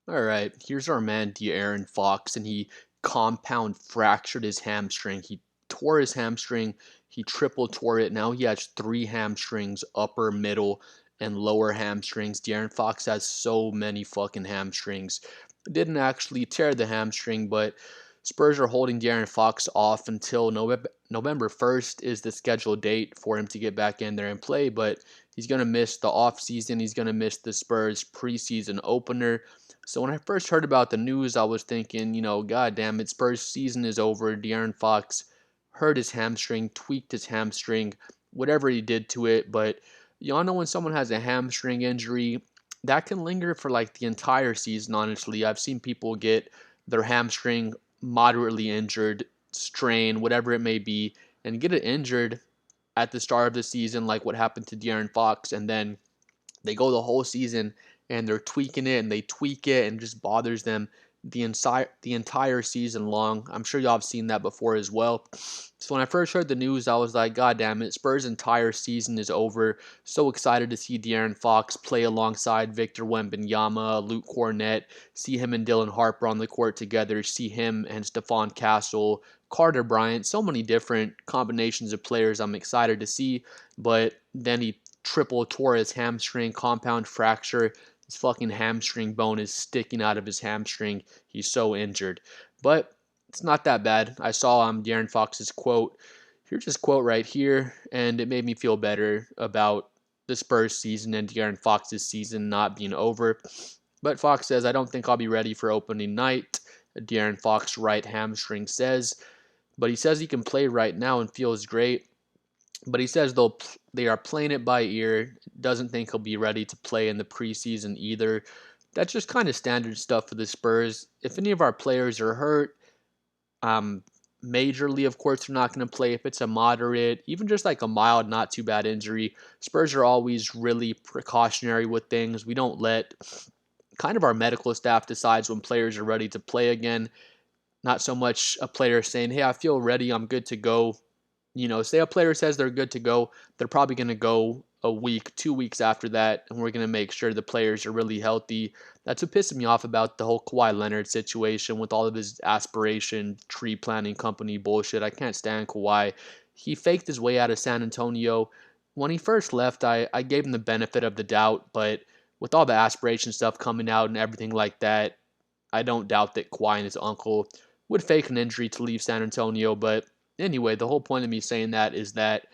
All right, here's our man De'Aaron Fox, and he compound fractured his hamstring. He tore his hamstring. He triple tore it. Now he has three hamstrings: upper, middle, and lower hamstrings. De'Aaron Fox has so many fucking hamstrings. Didn't actually tear the hamstring, but Spurs are holding De'Aaron Fox off until November 1st is the scheduled date for him to get back in there and play. But he's gonna miss the off season. He's gonna miss the Spurs preseason opener. So when I first heard about the news, I was thinking, God damn it, Spurs season is over. De'Aaron Fox hurt his hamstring, tweaked his hamstring, whatever he did to it. But y'all know when someone has a hamstring injury, that can linger for like the entire season, honestly. I've seen people get their hamstring moderately injured, strain, whatever it may be, and get it injured at the start of the season, like what happened to De'Aaron Fox, and then they go the whole season and they're tweaking it and they tweak it and it just bothers them the entire season long. I'm sure y'all have seen that before as well. So when I first heard the news, I was like, God damn it, Spurs' entire season is over. So excited to see De'Aaron Fox play alongside Victor Wembanyama, Luke Cornett, see him and Dylan Harper on the court together, see him and Stephon Castle, Carter Bryant, so many different combinations of players I'm excited to see. But then he triple tore his hamstring, compound fracture. His fucking hamstring bone is sticking out of his hamstring. He's so injured. But it's not that bad. I saw De'Aaron Fox's quote. Here's his quote right here, and it made me feel better about the Spurs season and De'Aaron Fox's season not being over. But Fox says, I don't think I'll be ready for opening night. De'Aaron Fox right hamstring says. But he says he can play right now and feels great. But he says they are playing it by ear. Doesn't think he'll be ready to play in the preseason either. That's just kind of standard stuff for the Spurs. If any of our players are hurt, um, majorly, of course, they're not going to play. If it's a moderate, even just like a mild, not too bad injury, Spurs are always really precautionary with things. We don't let kind of our medical staff decides when players are ready to play again. Not so much a player saying, hey, I feel ready, I'm good to go. Say a player says they're good to go, they're probably going to go a week, 2 weeks after that, and we're going to make sure the players are really healthy. That's what pisses me off about the whole Kawhi Leonard situation with all of his aspiration, tree planting company bullshit. I can't stand Kawhi. He faked his way out of San Antonio. When he first left, I gave him the benefit of the doubt, but with all the aspiration stuff coming out and everything like that, I don't doubt that Kawhi and his uncle would fake an injury to leave San Antonio. But anyway, the whole point of me saying that is that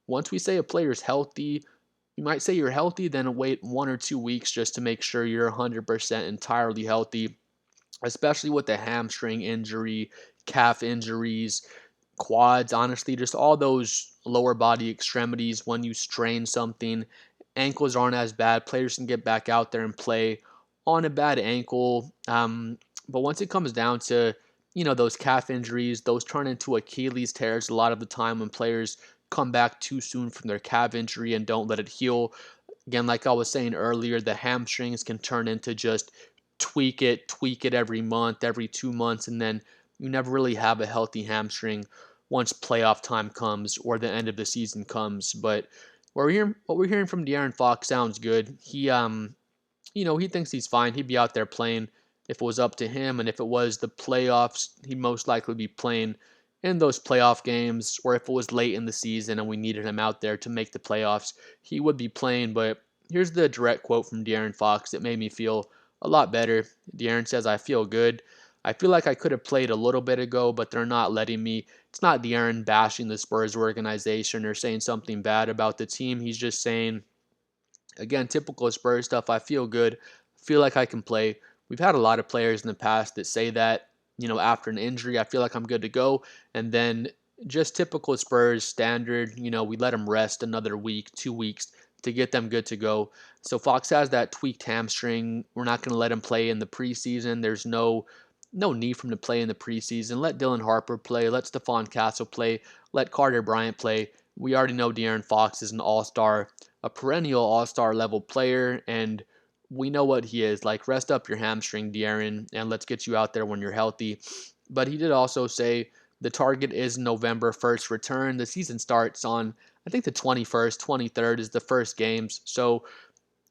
once we say a player's healthy, you might say you're healthy, then wait 1 or 2 weeks just to make sure you're 100% entirely healthy, especially with the hamstring injury, calf injuries, quads, honestly, just all those lower body extremities. When you strain something, ankles aren't as bad. Players can get back out there and play on a bad ankle. But once it comes down to, those calf injuries, those turn into Achilles tears a lot of the time when players come back too soon from their calf injury and don't let it heal. Again, like I was saying earlier, the hamstrings can turn into just tweak it every month, every 2 months, and then you never really have a healthy hamstring once playoff time comes or the end of the season comes. But what we're hearing from De'Aaron Fox sounds good. He thinks he's fine. He'd be out there playing if it was up to him, and if it was the playoffs, he'd most likely be playing in those playoff games, or if it was late in the season and we needed him out there to make the playoffs, he would be playing. But here's the direct quote from De'Aaron Fox. It made me feel a lot better. De'Aaron says, I feel good. I feel like I could have played a little bit ago, but they're not letting me. It's not De'Aaron bashing the Spurs organization or saying something bad about the team. He's just saying, again, typical Spurs stuff. I feel good. Feel like I can play. We've had a lot of players in the past that say that, after an injury, I feel like I'm good to go. And then just typical Spurs standard, we let them rest another week, 2 weeks to get them good to go. So Fox has that tweaked hamstring. We're not going to let him play in the preseason. There's no need for him to play in the preseason. Let Dylan Harper play. Let Stephon Castle play. Let Carter Bryant play. We already know De'Aaron Fox is an all-star, a perennial all-star level player, and we know what he is. Like, rest up your hamstring, De'Aaron, and let's get you out there when you're healthy. But he did also say the target is November 1st return. The season starts on, I think, the 21st, 23rd is the first games. So,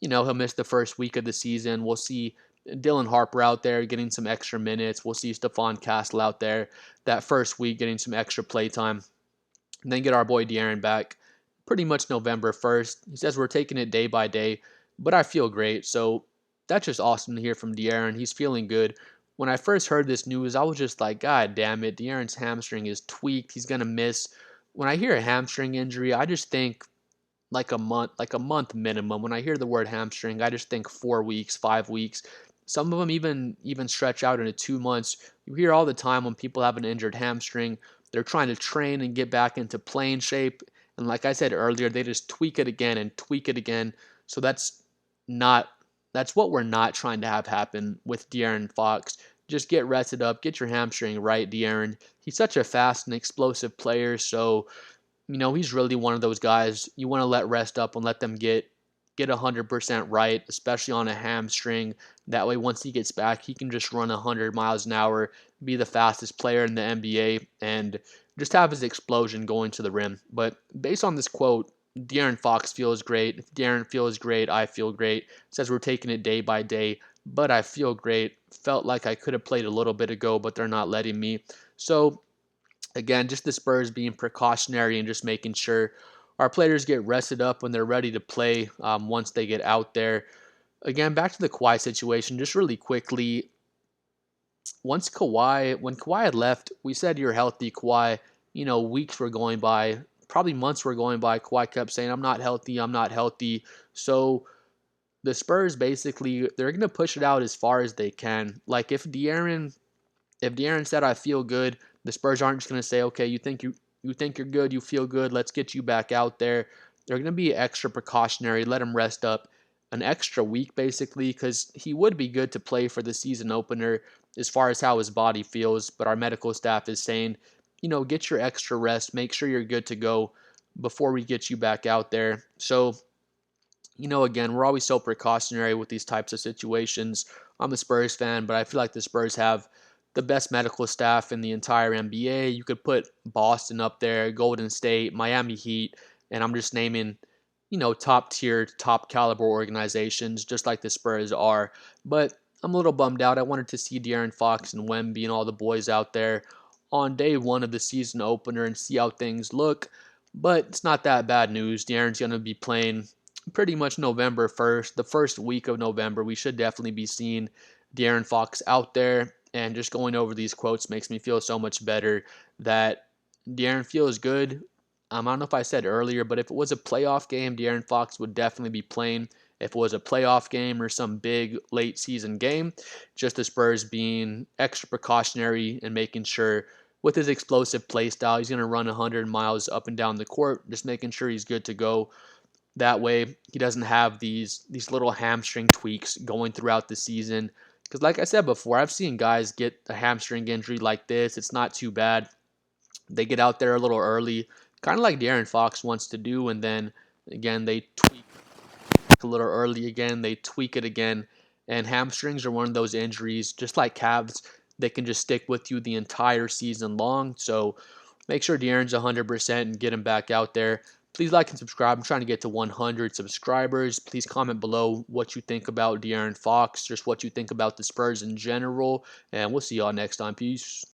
he'll miss the first week of the season. We'll see Dylan Harper out there getting some extra minutes. We'll see Stephon Castle out there that first week getting some extra play time. And then get our boy De'Aaron back pretty much November 1st. He says we're taking it day by day, but I feel great. So that's just awesome to hear from De'Aaron. He's feeling good. When I first heard this news, I was just like, God damn it, De'Aaron's hamstring is tweaked. He's going to miss. When I hear a hamstring injury, I just think like a month minimum. When I hear the word hamstring, I just think 4 weeks, 5 weeks. Some of them even stretch out into 2 months. You hear all the time when people have an injured hamstring, they're trying to train and get back into playing shape. And like I said earlier, they just tweak it again and tweak it again. So not that's what we're not trying to have happen with De'Aaron Fox. Just get rested up, get your hamstring right, De'Aaron. He's such a fast and explosive player, so he's really one of those guys you want to let rest up and let them get 100% right, especially on a hamstring. That way, once he gets back, he can just run 100 miles an hour, be the fastest player in the NBA, and just have his explosion going to the rim. But based on this quote, De'Aaron Fox feels great. If De'Aaron feels great, I feel great. It says we're taking it day by day, but I feel great. Felt like I could have played a little bit ago, but they're not letting me. So again, just the Spurs being precautionary and just making sure our players get rested up when they're ready to play once they get out there. Again, back to the Kawhi situation, just really quickly. When Kawhi had left, we said you're healthy, Kawhi. Weeks were going by, probably months were going by. Kawhi kept saying, I'm not healthy, I'm not healthy. So the Spurs basically, they're going to push it out as far as they can. Like if De'Aaron said I feel good, the Spurs aren't just going to say, okay, you think you're good, you feel good, let's get you back out there. They're going to be extra precautionary, let him rest up an extra week basically, because he would be good to play for the season opener as far as how his body feels. But our medical staff is saying, get your extra rest, make sure you're good to go before we get you back out there. So again, we're always so precautionary with these types of situations. I'm a Spurs fan, but I feel like the Spurs have the best medical staff in the entire NBA. You could put Boston up there, Golden State, Miami Heat, and I'm just naming, top tier, top caliber organizations, just like the Spurs are. But I'm a little bummed out. I wanted to see De'Aaron Fox and Wemby and all the boys out there on day one of the season opener and see how things look. But it's not that bad news. De'Aaron's going to be playing pretty much November 1st, the first week of November. We should definitely be seeing De'Aaron Fox out there. And just going over these quotes makes me feel so much better that De'Aaron feels good. I don't know if I said earlier, but if it was a playoff game, De'Aaron Fox would definitely be playing. If it was a playoff game or some big late season game, just the Spurs being extra precautionary and making sure with his explosive play style, he's going to run 100 miles up and down the court, just making sure he's good to go. That way, he doesn't have these little hamstring tweaks going throughout the season. Because, like I said before, I've seen guys get a hamstring injury like this. It's not too bad. They get out there a little early, kind of like De'Aaron Fox wants to do, and then again they tweak a little early again. They tweak it again, and hamstrings are one of those injuries, just like calves. They can just stick with you the entire season long. So make sure De'Aaron's 100% and get him back out there. Please like and subscribe. I'm trying to get to 100 subscribers. Please comment below what you think about De'Aaron Fox, just what you think about the Spurs in general. And we'll see y'all next time. Peace.